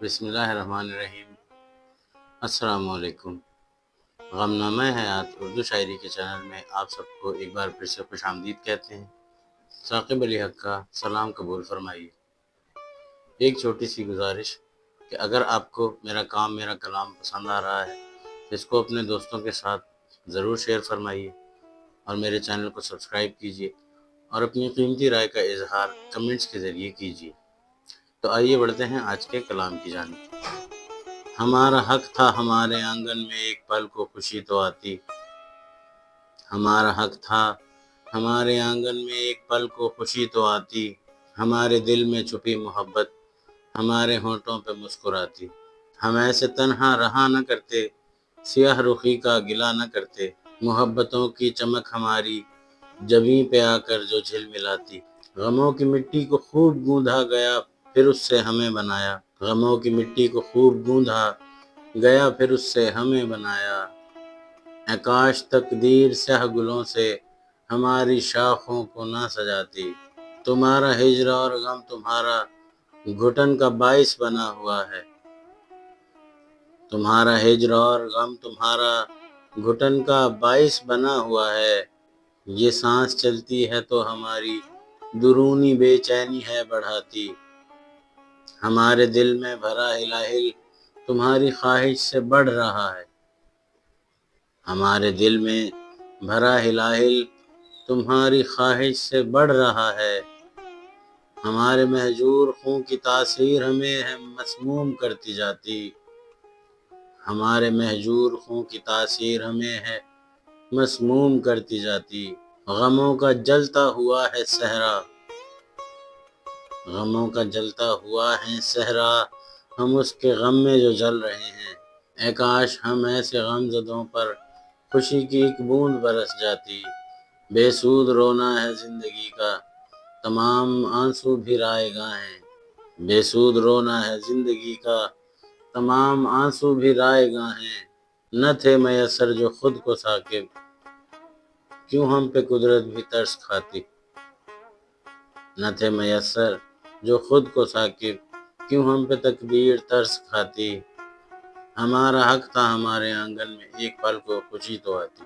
بسم اللہ الرحمن الرحیم۔ السلام علیکم۔ غمنامہ حیات اردو شاعری کے چینل میں آپ سب کو ایک بار پھر سے خوش آمدید کہتے ہیں۔ ثاقب علی حق کا سلام قبول فرمائیے۔ ایک چھوٹی سی گزارش کہ اگر آپ کو میرا کام میرا کلام پسند آ رہا ہے تو اس کو اپنے دوستوں کے ساتھ ضرور شیئر فرمائیے اور میرے چینل کو سبسکرائب کیجیے اور اپنی قیمتی رائے کا اظہار کمنٹس کے ذریعے کیجیے۔ تو آئیے بڑھتے ہیں آج کے کلام کی جانب۔ ہمارا حق تھا ہمارے آنگن میں ایک پل کو خوشی تو آتی، ہمارا حق تھا ہمارے آنگن میں ایک پل کو خوشی تو آتی، ہمارے دل میں چھپی محبت ہمارے ہونٹوں پہ مسکراتی، ہم ایسے تنہا رہا نہ کرتے، سیاہ رخی کا گلہ نہ کرتے، محبتوں کی چمک ہماری جبیں پہ آ کر جو جھلملاتی، غموں کی مٹی کو خوب گوندھا گیا پھر اس سے ہمیں بنایا، غموں کی مٹی کو خوب گوندھا گیا پھر اس سے ہمیں بنایا، اے کاش تقدیر سیاہ گلوں سے ہماری شاخوں کو نہ سجاتی، تمہارا ہجر اور غم تمہارا گھٹن کا باعث بنا ہوا ہے، تمہارا ہجر اور غم تمہارا گھٹن کا باعث بنا ہوا ہے، یہ سانس چلتی ہے تو ہماری درونی بے چینی ہے بڑھاتی، ہمارے دل میں بھرا ہلاہل تمہاری خواہش سے بڑھ رہا ہے، ہمارے دل میں بھرا ہلاہل تمہاری خواہش سے بڑھ رہا ہے، ہمارے مہجور خون کی تاثیر ہمیں ہے مسموم کرتی جاتی، ہمارے مہجور خون کی تاثیر ہمیں ہے مسموم کرتی جاتی، غموں کا جلتا ہوا ہے صحرا، غموں کا جلتا ہوا ہے صحرا، ہم اس کے غم میں جو جل رہے ہیں، اے کاش ہم ایسے غم زدوں پر خوشی کی ایک بوند برس جاتی، بے سود رونا ہے زندگی کا تمام آنسو بھی رائے گاں ہیں، بے سود رونا ہے زندگی کا تمام آنسو بھی رائے گاں ہیں، نہ تھے میسر جو خود کو ثاقب کیوں ہم پہ قدرت بھی ترس کھاتی، نہ تھے میسر جو خود کو ثاقب کیوں ہم پہ تقدیر ترس کھاتی، ہمارا حق تھا ہمارے آنگن میں ایک پل کو خوشی تو آتی۔